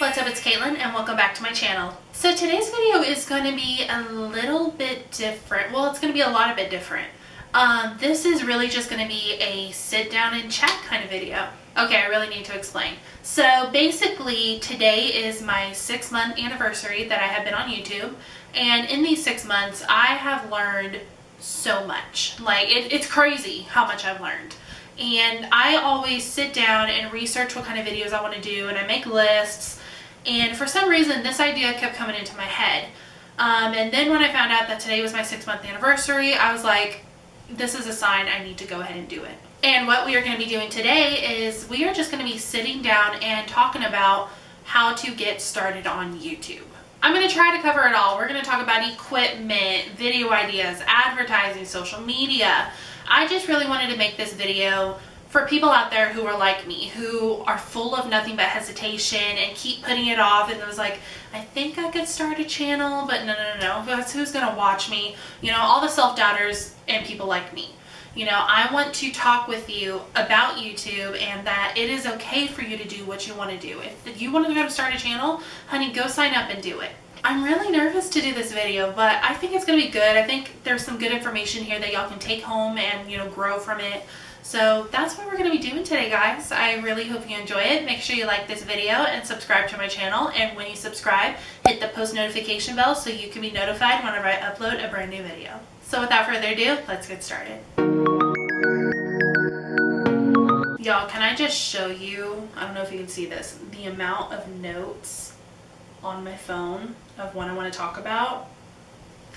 what's up? It's Caitlin and welcome back to my channel. So today's video is going to be a little bit different. Well, it's going to be a lot of bit different. This is really just going to be a sit down and chat kind of video. Okay, I really need to explain. So basically today is my 6-month anniversary that I have been on YouTube, and in these 6 months I have learned so much. Like it's crazy how much I've learned. And I always sit down and research what kind of videos I want to do, and I make lists, and for some reason this idea kept coming into my head. And then when I found out that today was my 6-month anniversary, I was like, this is a sign I need to go ahead and do it. And what we are going to be doing today is we are just going to be sitting down and talking about how to get started on YouTube. I'm going to try to cover it all. We're going to talk about equipment, video ideas, advertising, social media. I just really wanted to make this video for people out there who are like me, who are full of nothing but hesitation and keep putting it off, and it was like, I think I could start a channel, but no, that's who's going to watch me. You know, all the self-doubters and people like me. You know, I want to talk with you about YouTube and that it is okay for you to do what you want to do. If you want to go to start a channel, honey, go sign up and do it. I'm really nervous to do this video, but I think it's going to be good. I think there's some good information here that y'all can take home and, you know, grow from it. So that's what we're going to be doing today, guys. I really hope you enjoy it. Make sure you like this video and subscribe to my channel. And when you subscribe, hit the post notification bell so you can be notified whenever I upload a brand new video. So without further ado, let's get started. Y'all, can I just show you, I don't know if you can see this, the amount of notes on my phone of what I want to talk about?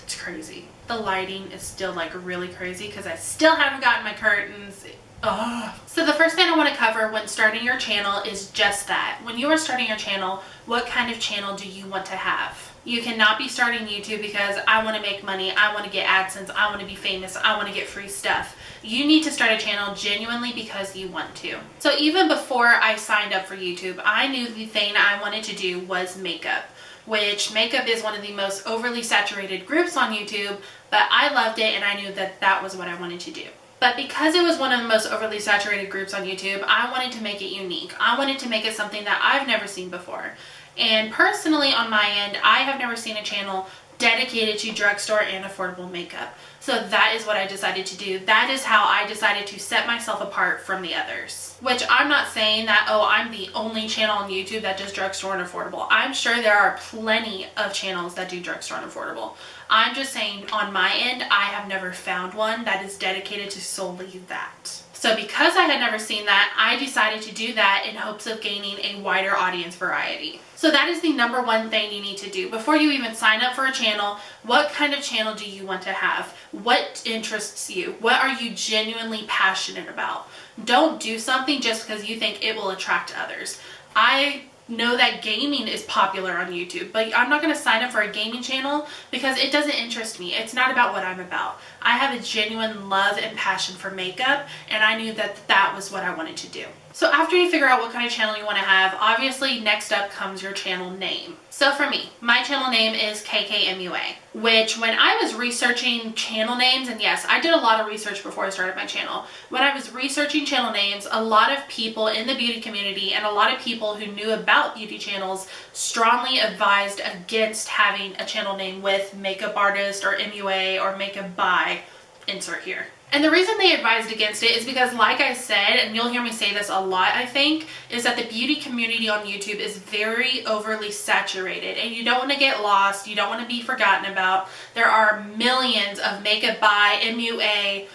It's crazy. The lighting is still like really crazy because I still haven't gotten my curtains. Ugh. So the first thing I want to cover when starting your channel is just that. When you are starting your channel, what kind of channel do you want to have? You cannot be starting YouTube because I want to make money, I want to get AdSense, I want to be famous, I want to get free stuff. You need to start a channel genuinely because you want to. So even before I signed up for YouTube, I knew the thing I wanted to do was makeup, which makeup is one of the most overly saturated groups on YouTube, but I loved it and I knew that that was what I wanted to do. But because it was one of the most overly saturated groups on YouTube, I wanted to make it unique. I wanted to make it something that I've never seen before. And personally, on my end, I have never seen a channel dedicated to drugstore and affordable makeup. So that is what I decided to do. That is how I decided to set myself apart from the others. Which I'm not saying that, oh, I'm the only channel on YouTube that does drugstore and affordable. I'm sure there are plenty of channels that do drugstore and affordable. I'm just saying on my end, I have never found one that is dedicated to solely that. So because I had never seen that, I decided to do that in hopes of gaining a wider audience variety. So that is the number one thing you need to do. Before you even sign up for a channel, what kind of channel do you want to have? What interests you? What are you genuinely passionate about? Don't do something just because you think it will attract others. I know that gaming is popular on YouTube, but I'm not going to sign up for a gaming channel because it doesn't interest me. It's not about what I'm about. I have a genuine love and passion for makeup, and I knew that that was what I wanted to do. So after you figure out what kind of channel you want to have, obviously next up comes your channel name. So for me, my channel name is KKMUA, which when I was researching channel names, and yes, I did a lot of research before I started my channel. When I was researching channel names, a lot of people in the beauty community and a lot of people who knew about beauty channels strongly advised against having a channel name with makeup artist or MUA or makeup by insert here. And the reason they advised against it is because, like I said, and you'll hear me say this a lot, I think, is that the beauty community on YouTube is very overly saturated, and you don't want to get lost, you don't want to be forgotten about. There are millions of makeup by, MUA,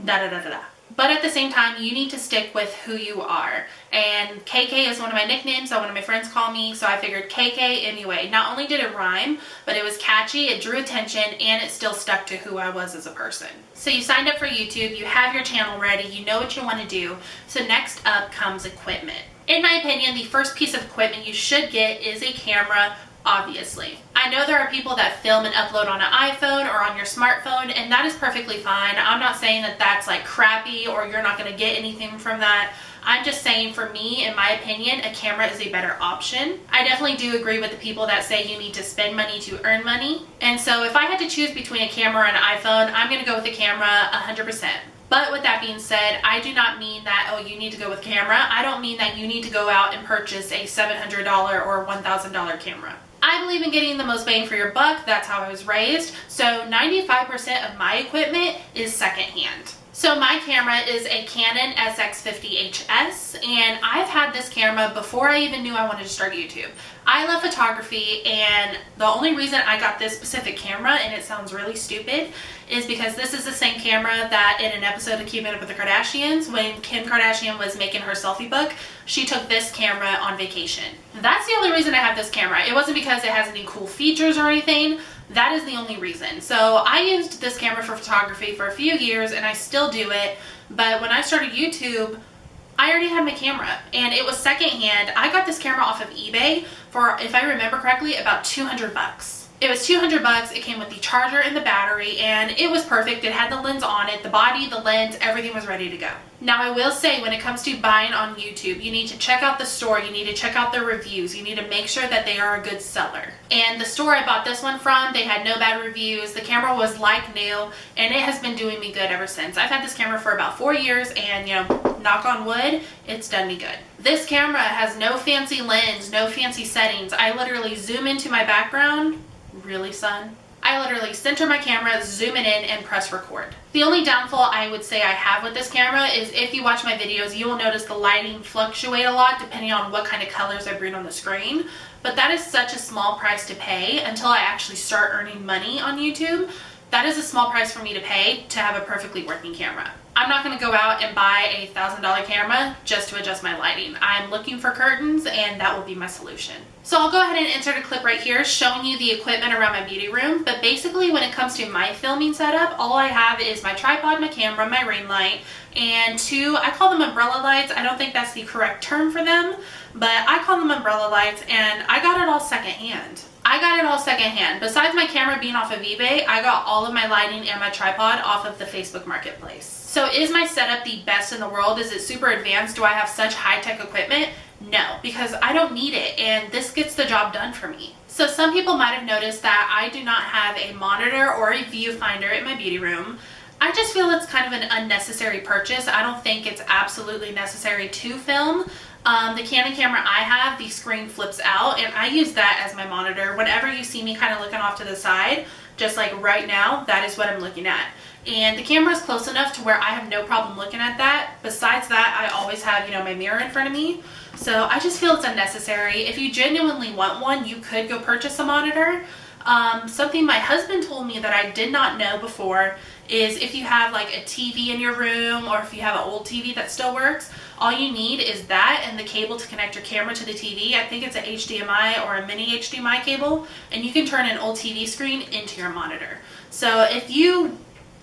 da-da-da-da-da. But at the same time, you need to stick with who you are. And KK is one of my nicknames that one of my friends call me, so I figured KK MUA. Not only did it rhyme, but it was catchy, it drew attention, and it still stuck to who I was as a person. So you signed up for YouTube, you have your channel ready, you know what you want to do. So next up comes equipment. In my opinion, the first piece of equipment you should get is a camera. Obviously. I know there are people that film and upload on an iPhone or on your smartphone, and that is perfectly fine. I'm not saying that that's like crappy or you're not going to get anything from that. I'm just saying, for me, in my opinion, a camera is a better option. I definitely do agree with the people that say you need to spend money to earn money. And so if I had to choose between a camera and an iPhone, I'm going to go with the camera 100%. But with that being said, I do not mean that, oh, you need to go with camera. I don't mean that you need to go out and purchase a $700 or $1,000 camera. I believe in getting the most bang for your buck. That's how I was raised. So 95% of my equipment is secondhand. So my camera is a Canon SX50HS, and I've had this camera before I even knew I wanted to start YouTube. I love photography, and the only reason I got this specific camera, and it sounds really stupid, is because this is the same camera that in an episode of Keeping Up with the Kardashians, when Kim Kardashian was making her selfie book, she took this camera on vacation. That's the only reason I have this camera. It wasn't because it has any cool features or anything. That is the only reason. So I used this camera for photography for a few years, and I still do it. But when I started YouTube, I already had my camera, and it was secondhand. I got this camera off of eBay for, if I remember correctly, about 200 bucks. It was 200 bucks. It came with the charger and the battery, and it was perfect. It had the lens on it, the body, the lens, everything was ready to go. Now, I will say, when it comes to buying on YouTube, you need to check out the store, you need to check out the reviews, you need to make sure that they are a good seller. And the store I bought this one from, they had no bad reviews. The camera was like new, and it has been doing me good ever since. I've had this camera for about 4 years, and you know, knock on wood, it's done me good. This camera has no fancy lens, no fancy settings. I literally zoom into my background. Really, son? I literally center my camera, zoom it in, and press record. The only downfall I would say I have with this camera is if you watch my videos, you will notice the lighting fluctuate a lot depending on what kind of colors I bring on the screen. But that is such a small price to pay until I actually start earning money on YouTube. That is a small price for me to pay to have a perfectly working camera. I'm not going to go out and buy a $1,000 camera just to adjust my lighting. I'm looking for curtains, and that will be my solution. So I'll go ahead and insert a clip right here showing you the equipment around my beauty room. But basically, when it comes to my filming setup, all I have is my tripod, my camera, my ring light, and two, I call them umbrella lights. I don't think that's the correct term for them, but I call them umbrella lights, and I got it all secondhand. Besides my camera being off of eBay, I got all of my lighting and my tripod off of the Facebook Marketplace. So is my setup the best in the world? Is it super advanced? Do I have such high-tech equipment? No, because I don't need it, and this gets the job done for me. So some people might have noticed that I do not have a monitor or a viewfinder in my beauty room. I just feel it's kind of an unnecessary purchase. I don't think it's absolutely necessary to film. The Canon camera I have, the screen flips out, and I use that as my monitor. Whenever you see me kind of looking off to the side, just like right now, that is what I'm looking at. And the camera is close enough to where I have no problem looking at that. Besides that, I always have, you know, my mirror in front of me. So I just feel it's unnecessary. If you genuinely want one, you could go purchase a monitor. Something my husband told me that I did not know before is if you have like a TV in your room, or if you have an old TV that still works, all you need is that and the cable to connect your camera to the TV. I think it's a HDMI or a mini HDMI cable, and you can turn an old TV screen into your monitor. So if you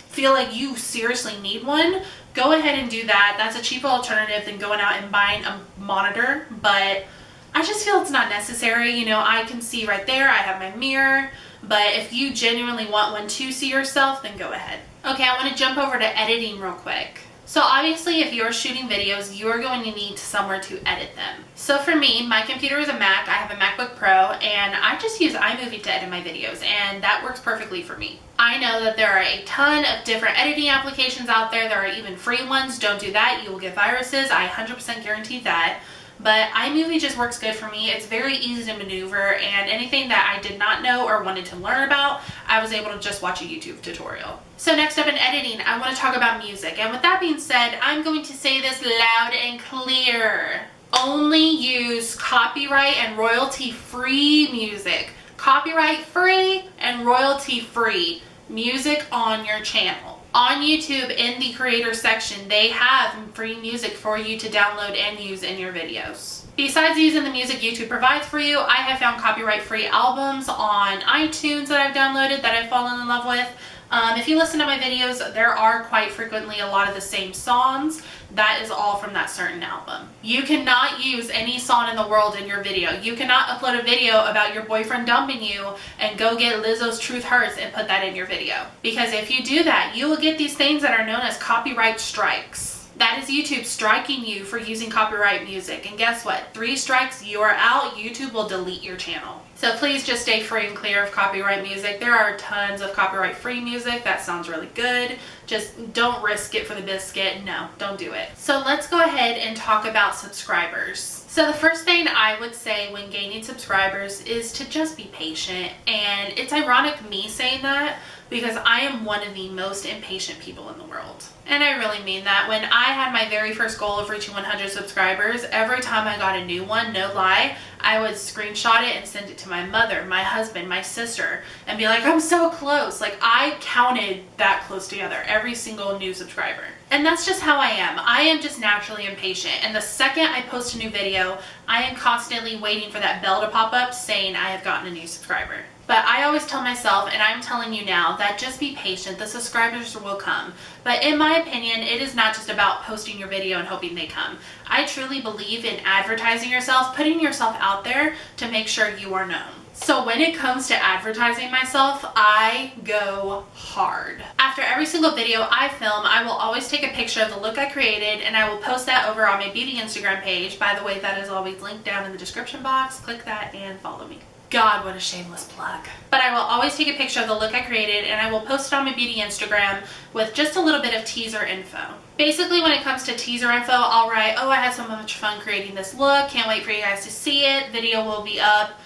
feel like you seriously need one, go ahead and do that. That's a cheaper alternative than going out and buying a monitor, but I just feel it's not necessary. You know, I can see right there, I have my mirror, but if you genuinely want one to see yourself, then go ahead. Okay, I want to jump over to editing real quick. So obviously, if you're shooting videos, you are going to need somewhere to edit them. So for me, my computer is a Mac. I have a MacBook Pro, and I just use iMovie to edit my videos, and that works perfectly for me. I know that there are a ton of different editing applications out there. There are even free ones. Don't do that. You will get viruses. I 100% guarantee that. But iMovie just works good for me. It's very easy to maneuver, and anything that I did not know or wanted to learn about, I was able to just watch a YouTube tutorial. So next up in editing, I want to talk about music. And with that being said, I'm going to say this loud and clear. Only use copyright and royalty-free music. Copyright-free and royalty-free music on your channel. On YouTube, in the creator section, they have free music for you to download and use in your videos. Besides using the music YouTube provides for you, I have found copyright-free albums on iTunes that I've downloaded that I've fallen in love with. If you listen to my videos, there are quite frequently a lot of the same songs. That is all from that certain album. You cannot use any song in the world in your video. You cannot upload a video about your boyfriend dumping you and go get Lizzo's Truth Hurts and put that in your video. Because if you do that, you will get these things that are known as copyright strikes. That is YouTube striking you for using copyright music. And guess what? 3 strikes, you are out. YouTube will delete your channel. So please just stay free and clear of copyright music. There are tons of copyright free music that sounds really good. Just don't risk it for the biscuit. No, don't do it. So let's go ahead and talk about subscribers. So the first thing I would say when gaining subscribers is to just be patient. And it's ironic me saying that because I am one of the most impatient people in the world. And I really mean that. When I had my very first goal of reaching 100 subscribers, every time I got a new one, no lie, I would screenshot it and send it to my mother, my husband, my sister, and be like, I'm so close. Like, I counted that close together, every single new subscriber. And that's just how I am. I am just naturally impatient. And the second I post a new video, I am constantly waiting for that bell to pop up saying I have gotten a new subscriber. But I always tell myself, and I'm telling you now, that just be patient. The subscribers will come. But in my opinion, it is not just about posting your video and hoping they come. I truly believe in advertising yourself, putting yourself out there to make sure you are known. So when it comes to advertising myself, I go hard. After every single video I film, I will always take a picture of the look I created and I will post that over on my beauty Instagram page. By the way, that is always linked down in the description box. Click that and follow me. God, what a shameless plug. But I will always take a picture of the look I created and I will post it on my beauty Instagram with just a little bit of teaser info. Basically, when it comes to teaser info, I'll write, oh, I had so much fun creating this look. Can't wait for you guys to see it. Video will be up.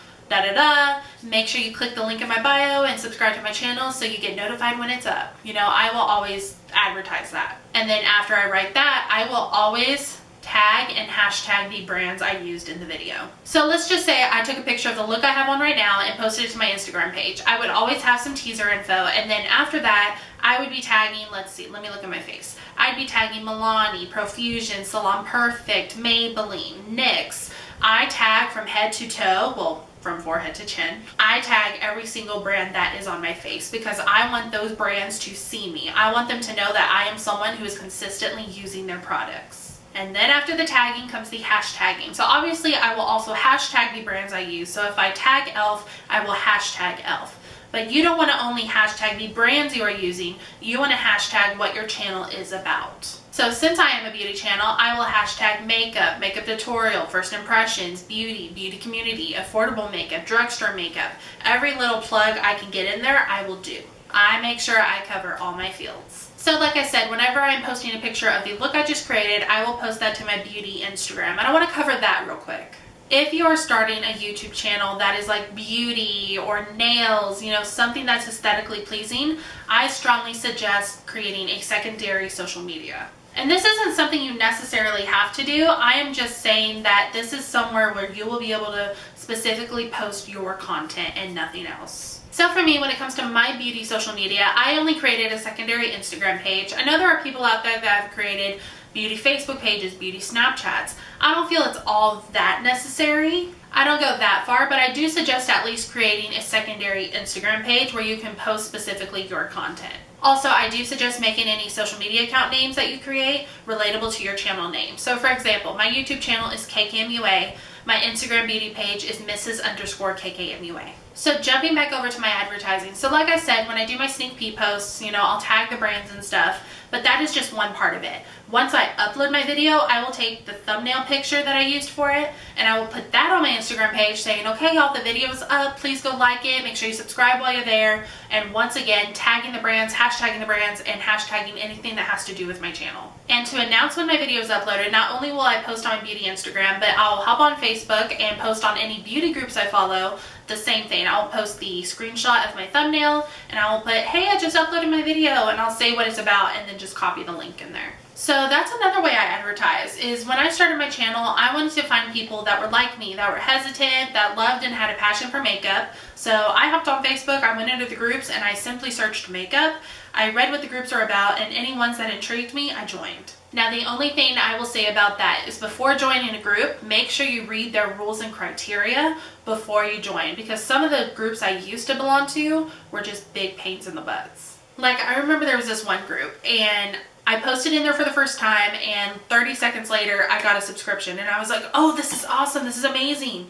Make sure you click the link in my bio and subscribe to my channel so you get notified when it's up. You know, I will always advertise that. And then after I write that, I will always tag and hashtag the brands I used in the video. So let's just say I took a picture of the look I have on right now and posted it to my Instagram page. I would always have some teaser info, and then after that I would be tagging, let's see, let me look at my face. I'd be tagging Milani, Profusion, Salon Perfect, Maybelline, NYX. I tag from head to toe, well, from forehead to chin. I tag every single brand that is on my face because I want those brands to see me. I want them to know that I am someone who is consistently using their products. And then after the tagging comes the hashtagging. So obviously I will also hashtag the brands I use. So if I tag e.l.f., I will hashtag e.l.f. But you don't want to only hashtag the brands you are using. You want to hashtag what your channel is about. So since I am a beauty channel, I will hashtag makeup, makeup tutorial, first impressions, beauty, beauty community, affordable makeup, drugstore makeup. Every little plug I can get in there, I will do. I make sure I cover all my fields. So like I said, whenever I'm posting a picture of the look I just created, I will post that to my beauty Instagram. And I want to cover that real quick. If you are starting a YouTube channel that is like beauty or nails, you know, something that's aesthetically pleasing, I strongly suggest creating a secondary social media. And this isn't something you necessarily have to do. I am just saying that this is somewhere where you will be able to specifically post your content and nothing else. So for me, when it comes to my beauty social media, I only created a secondary Instagram page. I know there are people out there that have created beauty Facebook pages, beauty Snapchats. I don't feel it's all that necessary. I don't go that far, but I do suggest at least creating a secondary Instagram page where you can post specifically your content. Also, I do suggest making any social media account names that you create relatable to your channel name. So for example, my YouTube channel is KKMUA. My Instagram beauty page is Mrs._KKMUA. So jumping back over to my advertising. So like I said, when I do my sneak peek posts, you know, I'll tag the brands and stuff, but that is just one part of it. Once I upload my video, I will take the thumbnail picture that I used for it and I will put that on my Instagram page saying, okay, y'all, the video's up. Please go like it. Make sure you subscribe while you're there. And once again, tagging the brands, hashtagging the brands, and hashtagging anything that has to do with my channel. And to announce when my video is uploaded, not only will I post on my beauty Instagram, but I'll hop on Facebook and post on any beauty groups I follow. The same thing. I'll post the screenshot of my thumbnail and I will put, hey, I just uploaded my video, and I'll say what it's about and then just copy the link in there. So that's another way I advertise, is when I started my channel, I wanted to find people that were like me, that were hesitant, that loved and had a passion for makeup. So I hopped on Facebook, I went into the groups and I simply searched makeup. I read what the groups are about, and any ones that intrigued me, I joined. Now the only thing I will say about that is before joining a group, make sure you read their rules and criteria before you join, because some of the groups I used to belong to were just big pains in the butts. Like I remember there was this one group and I posted in there for the first time and 30 seconds later I got a subscription and I was like, oh, this is awesome, this is amazing.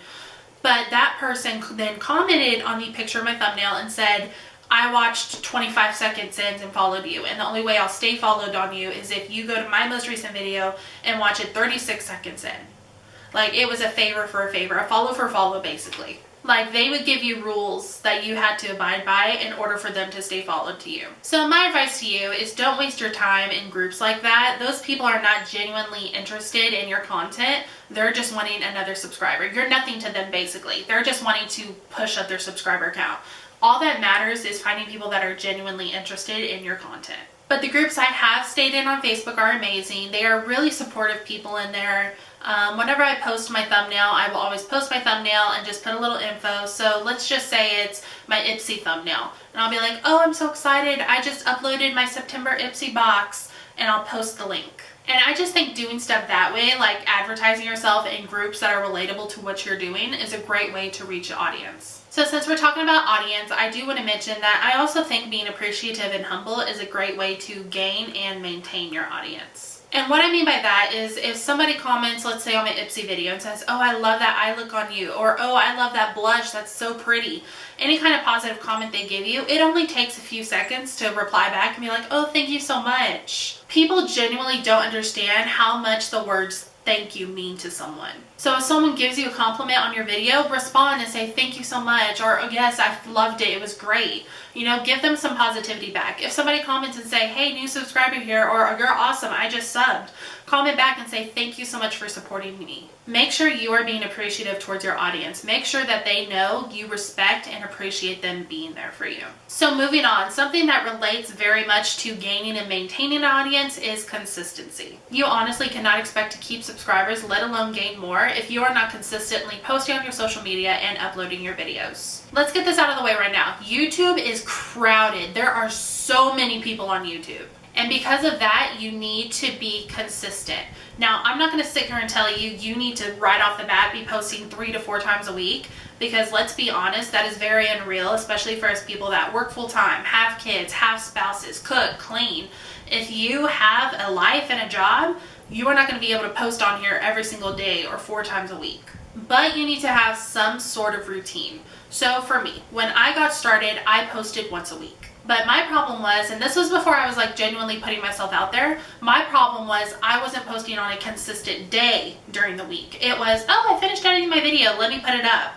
But that person then commented on the picture of my thumbnail and said, I watched 25 seconds in and followed you, and the only way I'll stay followed on you is if you go to my most recent video and watch it 36 seconds in. Like, it was a favor for a favor, a follow for follow, basically. Like, they would give you rules that you had to abide by in order for them to stay followed to you. So my advice to you is don't waste your time in groups like that. Those people are not genuinely interested in your content. They're just wanting another subscriber. You're nothing to them, basically. They're just wanting to push up their subscriber count. All that matters is finding people that are genuinely interested in your content. But the groups I have stayed in on Facebook are amazing. They are really supportive people in there. Whenever I post my thumbnail, I will always post my thumbnail and just put a little info. So let's just say it's my Ipsy thumbnail. And I'll be like, oh, I'm so excited. I just uploaded my September Ipsy box, and I'll post the link. And I just think doing stuff that way, like advertising yourself in groups that are relatable to what you're doing, is a great way to reach an audience. So since we're talking about audience, I do want to mention that I also think being appreciative and humble is a great way to gain and maintain your audience. And what I mean by that is if somebody comments, let's say on my Ipsy video, and says, oh, I love that eye look on you, or oh, I love that blush, that's so pretty. Any kind of positive comment they give you, it only takes a few seconds to reply back and be like, oh, thank you so much. People genuinely don't understand how much the words thank you mean to someone. So if someone gives you a compliment on your video, respond and say thank you so much, or oh yes, I loved it, it was great. You know, give them some positivity back. If somebody comments and say, hey, new subscriber here, or you're awesome, I just subbed, comment back and say thank you so much for supporting me. Make sure you are being appreciative towards your audience. Make sure that they know you respect and appreciate them being there for you. So moving on, something that relates very much to gaining and maintaining an audience is consistency. You honestly cannot expect to keep subscribers, let alone gain more, if you are not consistently posting on your social media and uploading your videos. Let's get this out of the way right now. YouTube is crowded. There are so many people on YouTube. And because of that, you need to be consistent. Now, I'm not going to sit here and tell you you need to right off the bat be posting 3 to 4 times a week, because let's be honest, that is very unreal, especially for us people that work full time, have kids, have spouses, cook, clean. If you have a life and a job, you are not going to be able to post on here every single day or 4 times a week. But you need to have some sort of routine. So for me, when I got started, I posted once a week. But my problem was, and this was before I was like genuinely putting myself out there, my problem was I wasn't posting on a consistent day during the week. It was, oh, I finished editing my video, let me put it up.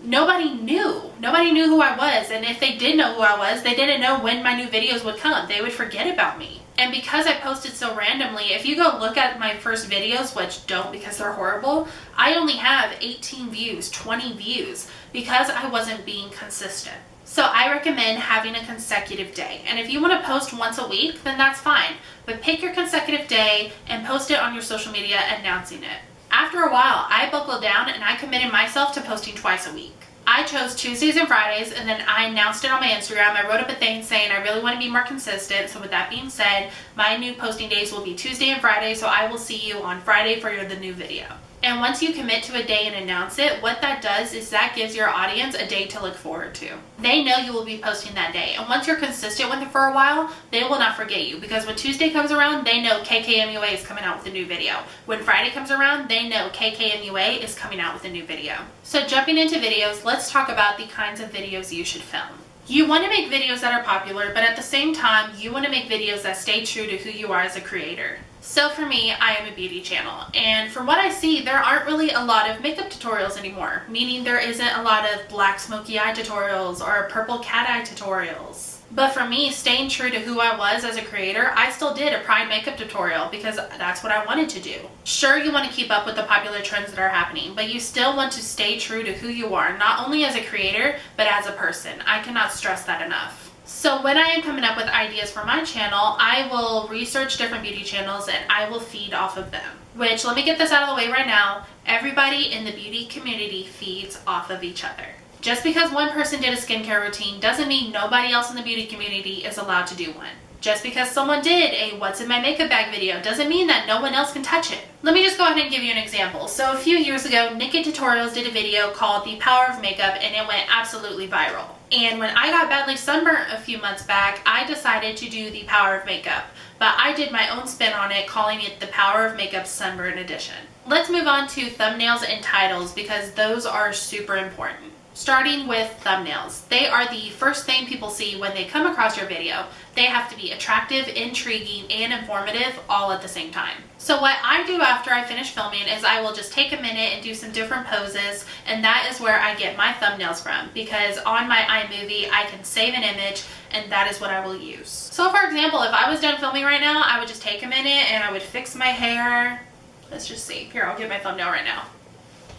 Nobody knew. Nobody knew who I was. And if they did know who I was, they didn't know when my new videos would come. They would forget about me. And because I posted so randomly, if you go look at my first videos, which don't because they're horrible, I only have 18 views, 20 views, because I wasn't being consistent. So I recommend having a consecutive day. And if you want to post once a week, then that's fine. But pick your consecutive day and post it on your social media announcing it. After a while, I buckled down and I committed myself to posting twice a week. I chose Tuesdays and Fridays, and then I announced it on my Instagram. I wrote up a thing saying I really want to be more consistent. So with that being said, my new posting days will be Tuesday and Friday. So I will see you on Friday for the new video. And once you commit to a day and announce it, what that does is that gives your audience a day to look forward to. They know you will be posting that day. And once you're consistent with it for a while, they will not forget you. Because when Tuesday comes around, they know KKMUA is coming out with a new video. When Friday comes around, they know KKMUA is coming out with a new video. So jumping into videos, let's talk about the kinds of videos you should film. You want to make videos that are popular, but at the same time, you want to make videos that stay true to who you are as a creator. So for me, I am a beauty channel, and from what I see, there aren't really a lot of makeup tutorials anymore, meaning there isn't a lot of black smoky eye tutorials or purple cat eye tutorials. But for me, staying true to who I was as a creator, I still did a Pride makeup tutorial because that's what I wanted to do. Sure, you want to keep up with the popular trends that are happening, but you still want to stay true to who you are, not only as a creator, but as a person. I cannot stress that enough. So when I am coming up with ideas for my channel, I will research different beauty channels and I will feed off of them. Which, let me get this out of the way right now, everybody in the beauty community feeds off of each other. Just because one person did a skincare routine doesn't mean nobody else in the beauty community is allowed to do one. Just because someone did a what's in my makeup bag video doesn't mean that no one else can touch it. Let me just go ahead and give you an example. So a few years ago, Naked Tutorials did a video called The Power of Makeup, and it went absolutely viral. And when I got badly sunburnt a few months back, I decided to do The Power of Makeup. But I did my own spin on it, calling it The Power of Makeup Sunburn Edition. Let's move on to thumbnails and titles because those are super important. Starting with thumbnails. They are the first thing people see when they come across your video. They have to be attractive, intriguing, and informative all at the same time. So what I do after I finish filming is I will just take a minute and do some different poses, and that is where I get my thumbnails from, because on my iMovie I can save an image and that is what I will use. So for example, if I was done filming right now, I would just take a minute and I would fix my hair. Let's just see. Here, I'll get my thumbnail right now.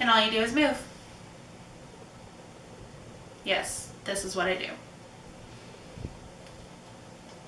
And all you do is move. Yes, this is what I do.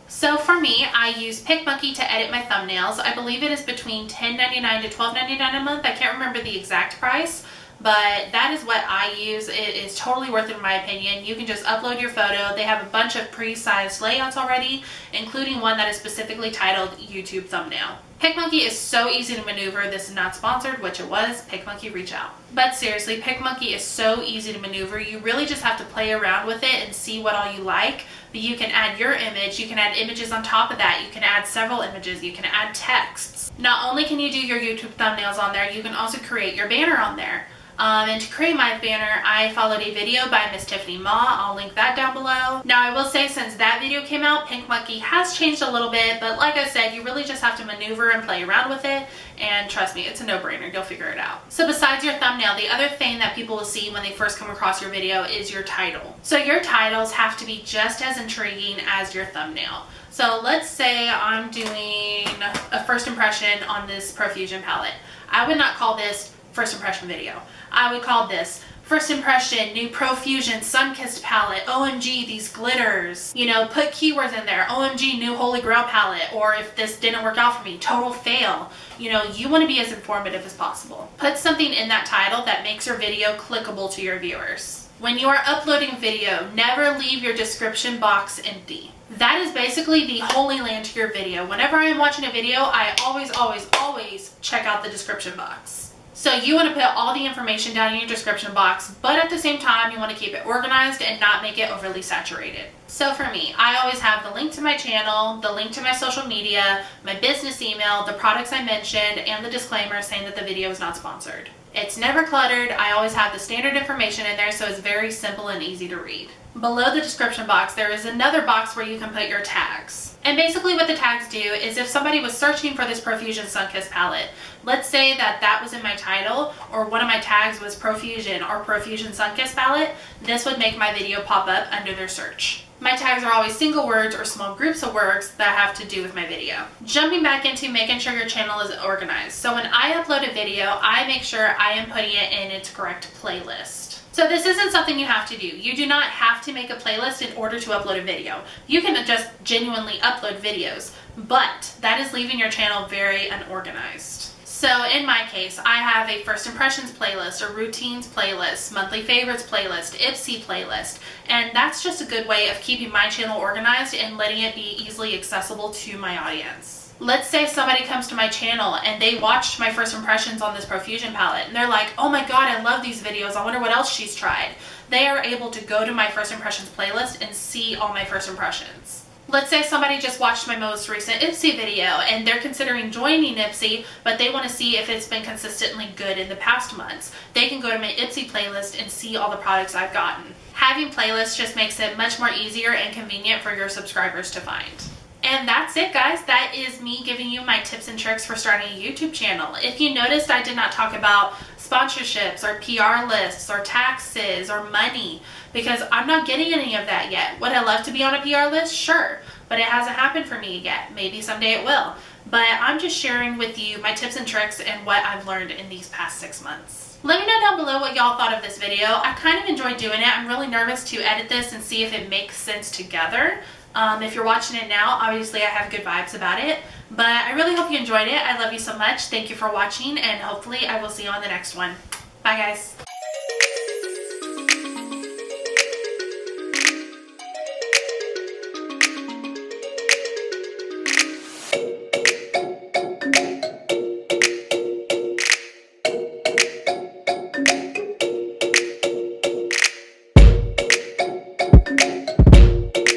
So for me, I use PicMonkey to edit my thumbnails. I believe it is between $10.99 to $12.99 a month. I can't remember the exact price, but that is what I use. It is totally worth it in my opinion. You can just upload your photo. They have a bunch of pre-sized layouts already, including one that is specifically titled YouTube Thumbnail. PicMonkey is so easy to maneuver. This is not sponsored, which it was. PicMonkey, reach out. But seriously, PicMonkey is so easy to maneuver. You really just have to play around with it and see what all you like. But you can add your image, you can add images on top of that, you can add several images, you can add texts. Not only can you do your YouTube thumbnails on there, you can also create your banner on there. And to create my banner, I followed a video by MissTiffanyMa. I'll link that down below. Now I will say, since that video came out, PicMonkey has changed a little bit, but like I said, you really just have to maneuver and play around with it, and trust me, it's a no-brainer. You'll figure it out. So besides your thumbnail, the other thing that people will see when they first come across your video is your title. So your titles have to be just as intriguing as your thumbnail. So let's say I'm doing a first impression on this Profusion palette. I would not call this first impression video. I would call this first impression, new Profusion Sunkissed palette, OMG these glitters. You know, put keywords in there, OMG new Holy Grail palette, or if this didn't work out for me, total fail. You know, you want to be as informative as possible. Put something in that title that makes your video clickable to your viewers. When you are uploading video, never leave your description box empty. That is basically the holy land to your video. Whenever I am watching a video, I always check out the description box. So you want to put all the information down in your description box, but at the same time, you want to keep it organized and not make it overly saturated. So for me, I always have the link to my channel, the link to my social media, my business email, the products I mentioned, and the disclaimer saying that the video is not sponsored. It's never cluttered. I always have the standard information in there, so it's very simple and easy to read. Below the description box, there is another box where you can put your tags. And basically what the tags do is, if somebody was searching for this Profusion Sunkissed palette, let's say that that was in my title, or one of my tags was Profusion or Profusion Sunkissed palette, this would make my video pop up under their search. My tags are always single words or small groups of words that have to do with my video. Jumping back into making sure your channel is organized. So when I upload a video, I make sure I am putting it in its correct playlist. So this isn't something you have to do. You do not have to make a playlist in order to upload a video. You can just genuinely upload videos, but that is leaving your channel very unorganized. So in my case, I have a first impressions playlist, a routines playlist, monthly favorites playlist, Ipsy playlist, and that's just a good way of keeping my channel organized and letting it be easily accessible to my audience. Let's say somebody comes to my channel and they watched my first impressions on this Profusion palette and they're like, oh my god, I love these videos, I wonder what else she's tried. They are able to go to my first impressions playlist and see all my first impressions. Let's say somebody just watched my most recent Ipsy video and they're considering joining Ipsy, but they want to see if it's been consistently good in the past months. They can go to my Ipsy playlist and see all the products I've gotten. Having playlists just makes it much more easier and convenient for your subscribers to find. And that's it, guys. That is me giving you my tips and tricks for starting a YouTube channel. If you noticed, I did not talk about sponsorships or PR lists or taxes or money, because I'm not getting any of that yet. Would I love to be on a PR list? Sure, but it hasn't happened for me yet. Maybe someday it will. But I'm just sharing with you my tips and tricks and what I've learned in these past 6 months. Let me know down below what y'all thought of this video. I kind of enjoyed doing it. I'm really nervous to edit this and see if it makes sense together. If you're watching it now, obviously I have good vibes about it, but I really hope you enjoyed it. I love you so much. Thank you for watching, and hopefully I will see you on the next one. Bye, guys.